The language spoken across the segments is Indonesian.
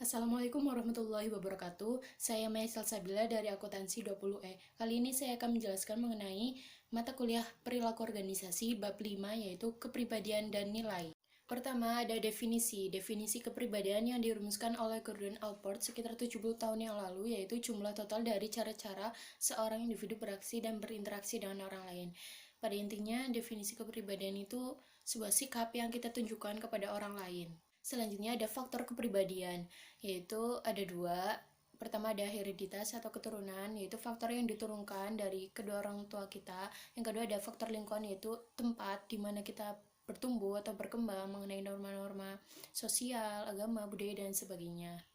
Assalamualaikum warahmatullahi wabarakatuh. Saya Maya Salsabila dari Akuntansi 20E. Kali ini saya akan menjelaskan mengenai mata kuliah perilaku organisasi bab 5, yaitu kepribadian dan nilai. Pertama, ada definisi. Definisi kepribadian yang dirumuskan oleh Gordon Allport sekitar 70 tahun yang lalu, yaitu jumlah total dari cara-cara seorang individu beraksi dan berinteraksi dengan orang lain. Pada intinya, definisi kepribadian itu sebuah sikap yang kita tunjukkan kepada orang lain. Selanjutnya ada faktor kepribadian, yaitu ada dua. Pertama ada hereditas atau keturunan, yaitu faktor yang diturunkan dari kedua orang tua kita. Yang kedua ada faktor lingkungan, yaitu tempat di mana kita bertumbuh atau berkembang mengenai norma-norma sosial, agama, budaya, dan sebagainya.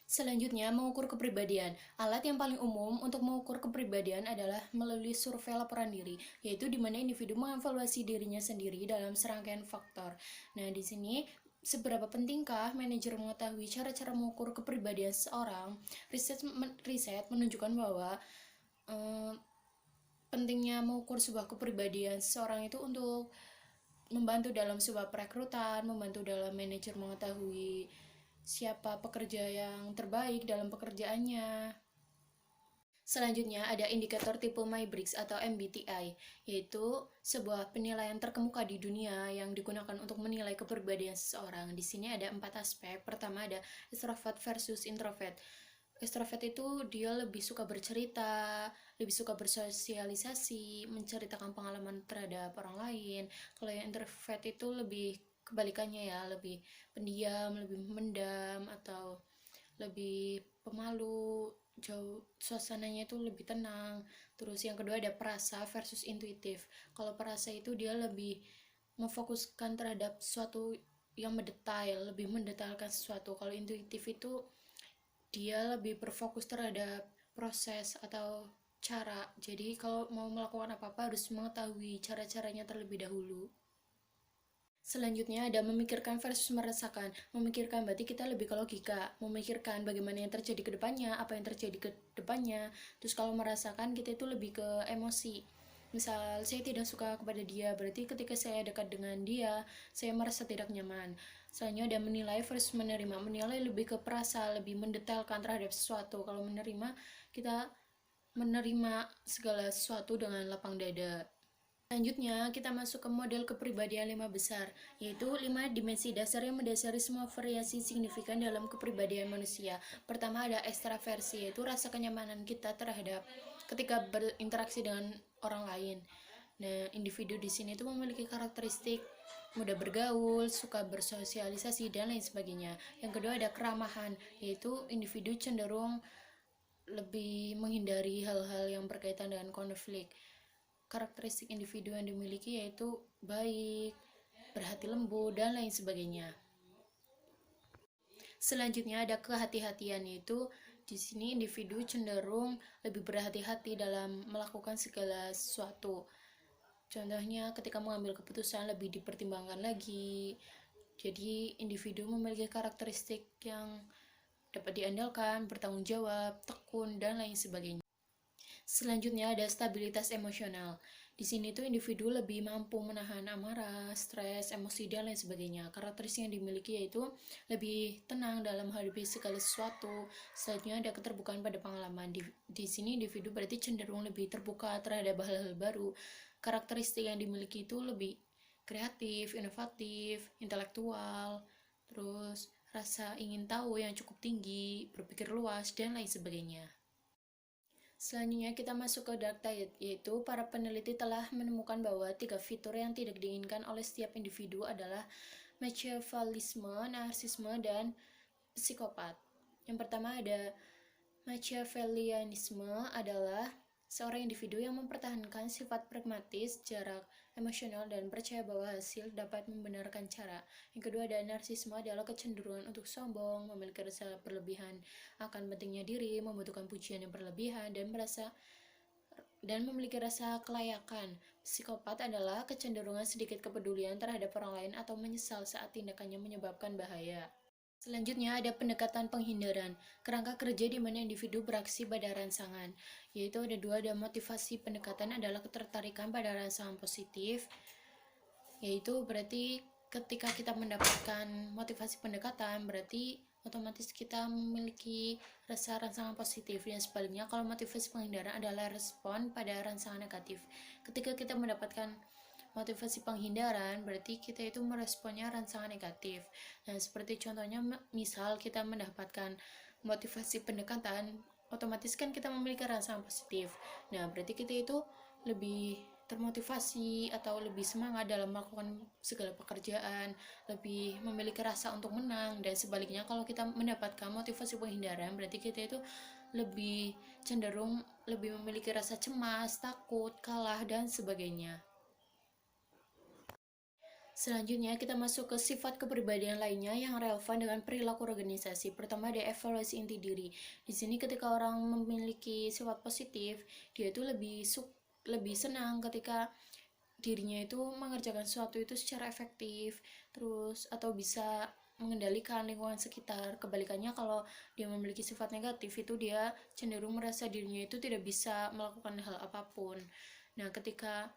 Selanjutnya, mengukur kepribadian. Alat yang paling umum untuk mengukur kepribadian adalah melalui survei laporan diri, yaitu di mana individu mengevaluasi dirinya sendiri dalam serangkaian faktor. Nah, di sini seberapa pentingkah manajer mengetahui cara-cara mengukur kepribadian seseorang? Riset menunjukkan bahwa pentingnya mengukur sebuah kepribadian seseorang itu untuk membantu dalam sebuah perekrutan, membantu dalam manajer mengetahui siapa pekerja yang terbaik dalam pekerjaannya. Selanjutnya ada indikator tipe Myers-Briggs atau MBTI, yaitu sebuah penilaian terkemuka di dunia yang digunakan untuk menilai kepribadian seseorang. Di sini ada 4 aspek. Pertama ada extrovert versus introvert. Extrovert itu dia lebih suka bercerita, lebih suka bersosialisasi, menceritakan pengalaman terhadap orang lain. Kalau yang introvert itu lebih kebalikannya ya, lebih pendiam, lebih mendam, atau lebih pemalu, jauh suasananya itu lebih tenang. Terus yang kedua ada perasa versus intuitif. Kalau perasa itu dia lebih memfokuskan terhadap sesuatu yang mendetail, lebih mendetailkan sesuatu. Kalau intuitif itu dia lebih berfokus terhadap proses atau cara. Jadi kalau mau melakukan apa-apa harus mengetahui cara-caranya terlebih dahulu. Selanjutnya ada memikirkan versus merasakan. Memikirkan berarti kita lebih ke logika, memikirkan bagaimana yang terjadi ke depannya, apa yang terjadi ke depannya. Terus kalau merasakan kita itu lebih ke emosi. Misal saya tidak suka kepada dia, berarti ketika saya dekat dengan dia, saya merasa tidak nyaman. Selanjutnya ada menilai versus menerima. Menilai lebih ke perasa, lebih mendetailkan terhadap sesuatu. Kalau menerima, kita menerima segala sesuatu dengan lapang dada. Selanjutnya, kita masuk ke model kepribadian 5 besar, yaitu 5 dimensi dasar yang mendasari semua variasi signifikan dalam kepribadian manusia. Pertama ada ekstraversi, yaitu rasa kenyamanan kita terhadap ketika berinteraksi dengan orang lain. Nah, individu di sini itu memiliki karakteristik mudah bergaul, suka bersosialisasi, dan lain sebagainya. Yang kedua ada keramahan, yaitu individu cenderung lebih menghindari hal-hal yang berkaitan dengan konflik. Karakteristik individu yang dimiliki yaitu baik, berhati lembut, dan lain sebagainya. Selanjutnya ada kehati-hatian, yaitu di sini individu cenderung lebih berhati-hati dalam melakukan segala sesuatu. Contohnya ketika mengambil keputusan lebih dipertimbangkan lagi. Jadi individu memiliki karakteristik yang dapat diandalkan, bertanggung jawab, tekun, dan lain sebagainya. Selanjutnya ada stabilitas emosional. Di sini tuh individu lebih mampu menahan amarah, stres, emosi, dan lain sebagainya. Karakteristik yang dimiliki yaitu lebih tenang dalam menghadapi segala sesuatu. Selanjutnya ada keterbukaan pada pengalaman. Di sini individu berarti cenderung lebih terbuka terhadap hal-hal baru. Karakteristik yang dimiliki itu lebih kreatif, inovatif, intelektual, terus rasa ingin tahu yang cukup tinggi, berpikir luas, dan lain sebagainya. Selanjutnya kita masuk ke dark diet, yaitu para peneliti telah menemukan bahwa 3 fitur yang tidak diinginkan oleh setiap individu adalah machiavellisme, narsisme, dan psikopat. Yang pertama ada Machiavellianisme adalah seorang individu yang mempertahankan sifat pragmatis, jarak emosional, dan percaya bahwa hasil dapat membenarkan cara. Yang kedua ada narsisme adalah kecenderungan untuk sombong, memiliki rasa berlebihan akan pentingnya diri, membutuhkan pujian yang berlebihan, dan memiliki rasa kelayakan. Psikopat adalah kecenderungan sedikit kepedulian terhadap orang lain atau menyesal saat tindakannya menyebabkan bahaya. Selanjutnya ada pendekatan penghindaran, kerangka kerja di mana individu beraksi pada rangsangan, yaitu ada dua. Ada motivasi pendekatan adalah ketertarikan pada rangsangan positif, yaitu berarti ketika kita mendapatkan motivasi pendekatan berarti otomatis kita memiliki rasa rangsangan positif. Dan sebaliknya, kalau motivasi penghindaran adalah respon pada rangsangan negatif. Ketika kita mendapatkan motivasi penghindaran, berarti kita itu meresponnya rangsangan negatif. Nah, seperti contohnya, misal kita mendapatkan motivasi pendekatan, otomatis kan kita memiliki rangsangan positif. Nah, berarti kita itu lebih termotivasi atau lebih semangat dalam melakukan segala pekerjaan, lebih memiliki rasa untuk menang. Dan sebaliknya, kalau kita mendapatkan motivasi penghindaran, berarti kita itu lebih cenderung lebih memiliki rasa cemas, takut, kalah, dan sebagainya. Selanjutnya, kita masuk ke sifat kepribadian lainnya yang relevan dengan perilaku organisasi. Pertama, ada evaluasi inti diri. Di sini ketika orang memiliki sifat positif, dia itu lebih senang ketika dirinya itu mengerjakan sesuatu itu secara efektif, terus atau bisa mengendalikan lingkungan sekitar. Kebalikannya, kalau dia memiliki sifat negatif, itu dia cenderung merasa dirinya itu tidak bisa melakukan hal apapun. Nah, ketika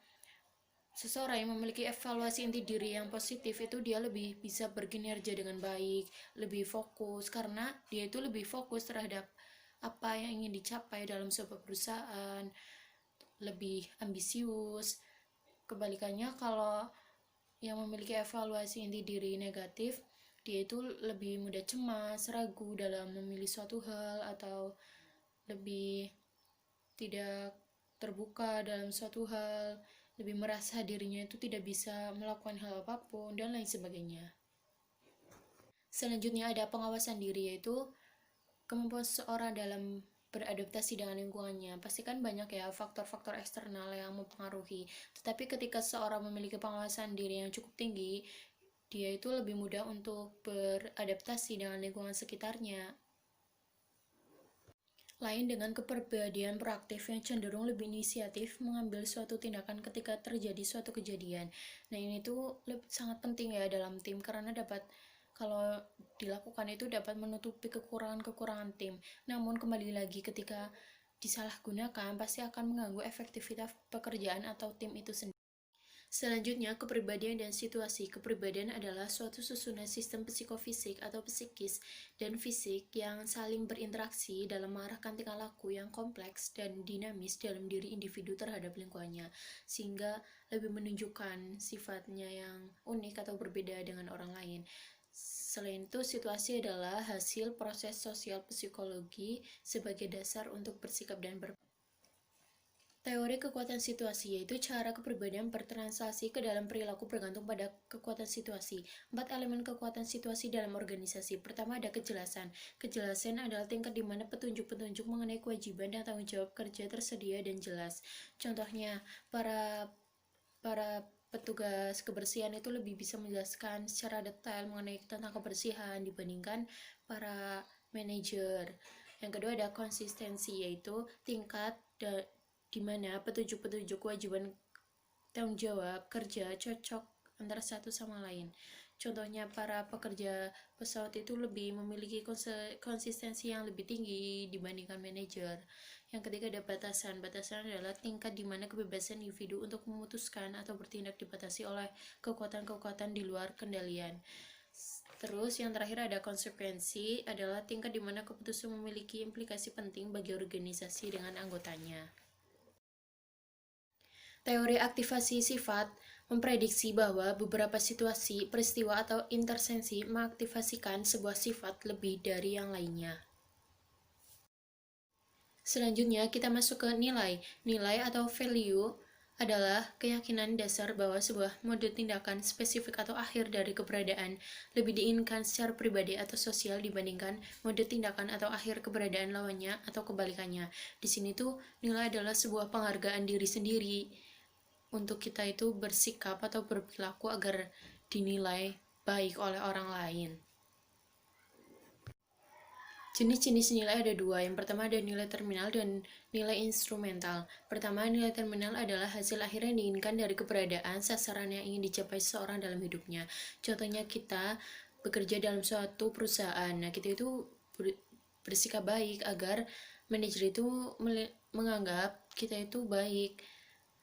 seseorang yang memiliki evaluasi inti diri yang positif, itu dia lebih bisa berkinerja dengan baik, lebih fokus, karena dia itu lebih fokus terhadap apa yang ingin dicapai dalam sebuah perusahaan, lebih ambisius. Kebalikannya, kalau yang memiliki evaluasi inti diri negatif, dia itu lebih mudah cemas, ragu dalam memilih suatu hal, atau lebih tidak terbuka dalam suatu hal, lebih merasa dirinya itu tidak bisa melakukan hal apapun, dan lain sebagainya. Selanjutnya ada pengawasan diri, yaitu kemampuan seseorang dalam beradaptasi dengan lingkungannya. Pastikan banyak ya faktor-faktor eksternal yang mempengaruhi. Tetapi ketika seseorang memiliki pengawasan diri yang cukup tinggi, dia itu lebih mudah untuk beradaptasi dengan lingkungan sekitarnya. Lain dengan kepribadian proaktif yang cenderung lebih inisiatif mengambil suatu tindakan ketika terjadi suatu kejadian. Nah, ini tuh sangat penting ya dalam tim, karena kalau dilakukan itu dapat menutupi kekurangan-kekurangan tim. Namun kembali lagi, ketika disalahgunakan pasti akan mengganggu efektivitas pekerjaan atau tim itu sendiri. Selanjutnya, kepribadian dan situasi. Kepribadian adalah suatu susunan sistem psikofisik atau psikis dan fisik yang saling berinteraksi dalam mengarahkan tingkah laku yang kompleks dan dinamis dalam diri individu terhadap lingkungannya, sehingga lebih menunjukkan sifatnya yang unik atau berbeda dengan orang lain. Selain itu, situasi adalah hasil proses sosial psikologi sebagai dasar untuk bersikap dan Teori kekuatan situasi, yaitu cara kepribadian bertransaksi ke dalam perilaku bergantung pada kekuatan situasi. 4 elemen kekuatan situasi dalam organisasi. Pertama, ada kejelasan. Kejelasan adalah tingkat di mana petunjuk-petunjuk mengenai kewajiban dan tanggung jawab kerja tersedia dan jelas. Contohnya, para petugas kebersihan itu lebih bisa menjelaskan secara detail mengenai tentang kebersihan dibandingkan para manajer. Yang kedua, ada konsistensi, yaitu tingkat di mana petunjuk-petunjuk kewajiban tanggung jawab kerja cocok antara satu sama lain. Contohnya, para pekerja pesawat itu lebih memiliki konsistensi yang lebih tinggi dibandingkan manajer. Yang ketiga, ada batasan. Batasan adalah tingkat di mana kebebasan individu untuk memutuskan atau bertindak dibatasi oleh kekuatan-kekuatan di luar kendalian. Terus yang terakhir ada konsekuensi, adalah tingkat di mana keputusan memiliki implikasi penting bagi organisasi dengan anggotanya. Teori aktivasi sifat memprediksi bahwa beberapa situasi, peristiwa, atau intersensi mengaktifasikan sebuah sifat lebih dari yang lainnya. Selanjutnya, kita masuk ke nilai. Nilai atau value adalah keyakinan dasar bahwa sebuah mode tindakan spesifik atau akhir dari keberadaan lebih diinginkan secara pribadi atau sosial dibandingkan mode tindakan atau akhir keberadaan lawannya atau kebalikannya. Di sini tuh nilai adalah sebuah penghargaan diri sendiri untuk kita itu bersikap atau berperilaku agar dinilai baik oleh orang lain. Jenis-jenis nilai ada dua. Yang pertama ada nilai terminal dan nilai instrumental. Pertama, nilai terminal adalah hasil akhir yang diinginkan dari keberadaan sasaran yang ingin dicapai seseorang dalam hidupnya. Contohnya, kita bekerja dalam suatu perusahaan. Nah, kita itu bersikap baik agar manajer itu menganggap kita itu baik.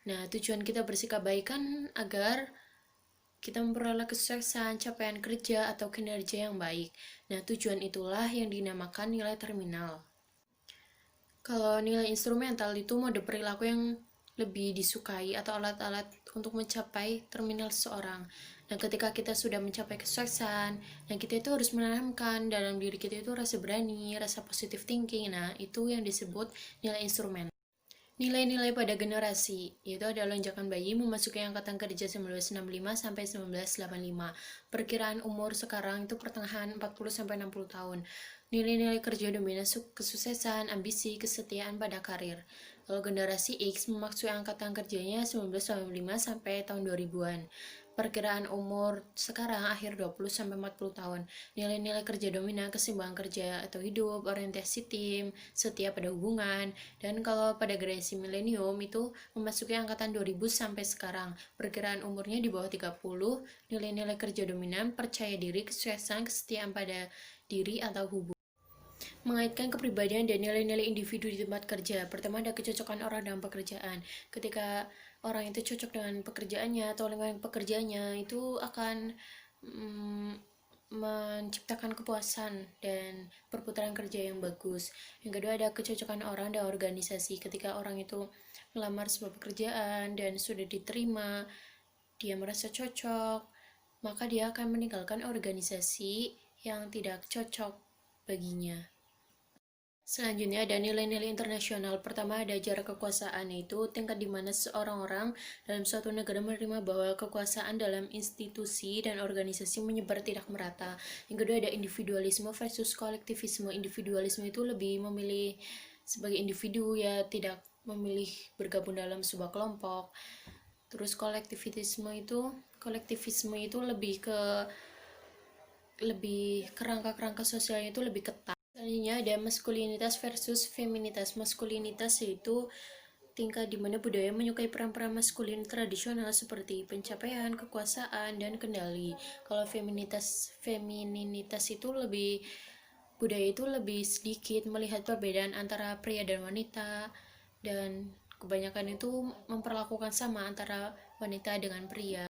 Nah, tujuan kita bersikap baik kan agar kita memperoleh kesuksesan, capaian kerja, atau kinerja yang baik. Nah, tujuan itulah yang dinamakan nilai terminal. Kalau nilai instrumental itu mode perilaku yang lebih disukai atau alat-alat untuk mencapai terminal seseorang. Nah, ketika kita sudah mencapai kesuksesan, nah kita itu harus menanamkan dalam diri kita itu rasa berani, rasa positive thinking. Nah, itu yang disebut nilai instrumen. Nilai-nilai pada generasi, yaitu ada lonjakan bayi memasuki angkatan kerja 1965 sampai 1985. Perkiraan umur sekarang itu pertengahan 40 sampai 60 tahun. Nilai-nilai kerja dominan kesuksesan, ambisi, kesetiaan pada karir. Kalau generasi X memasuki angkatan kerjanya 1985 sampai tahun 2000-an. Perkiraan umur sekarang akhir 20 sampai 40 tahun. Nilai-nilai kerja dominan keseimbangan kerja atau hidup, orientasi tim, setia pada hubungan. Dan kalau pada generasi milenium itu memasuki angkatan 2000 sampai sekarang. Perkiraan umurnya di bawah 30, nilai-nilai kerja dominan, percaya diri, kesuksesan, kesetiaan pada diri atau hubungan. Mengaitkan kepribadian dan nilai-nilai individu di tempat kerja. Pertama, ada kecocokan orang dalam pekerjaan. Ketika orang itu cocok dengan pekerjaannya atau lingkungan pekerjaannya, itu akan menciptakan kepuasan dan perputaran kerja yang bagus. Yang kedua, ada kecocokan orang dan organisasi. Ketika orang itu melamar sebuah pekerjaan dan sudah diterima, dia merasa cocok, maka dia akan meninggalkan organisasi yang tidak cocok baginya. Selanjutnya ada nilai-nilai internasional. Pertama ada jarak kekuasaan, yaitu tingkat di mana seorang orang dalam suatu negara menerima bahwa kekuasaan dalam institusi dan organisasi menyebar tidak merata. Yang kedua ada individualisme versus kolektivisme. Individualisme itu lebih memilih sebagai individu, ya tidak memilih bergabung dalam sebuah kelompok. Terus kolektivisme itu lebih kerangka-kerangka sosialnya itu lebih ketat. Selanjutnya ada maskulinitas versus feminitas. Maskulinitas yaitu tingkat di mana budaya menyukai peran-peran maskulin tradisional seperti pencapaian, kekuasaan, dan kendali. Kalau femininitas itu budaya itu lebih sedikit melihat perbedaan antara pria dan wanita, dan kebanyakan itu memperlakukan sama antara wanita dengan pria.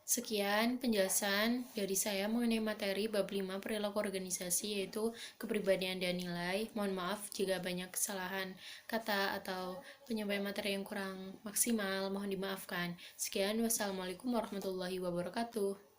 Sekian penjelasan dari saya mengenai materi bab 5 perilaku organisasi, yaitu kepribadian dan nilai. Mohon maaf jika banyak kesalahan kata atau penyampaian materi yang kurang maksimal, mohon dimaafkan. Sekian, wassalamualaikum warahmatullahi wabarakatuh.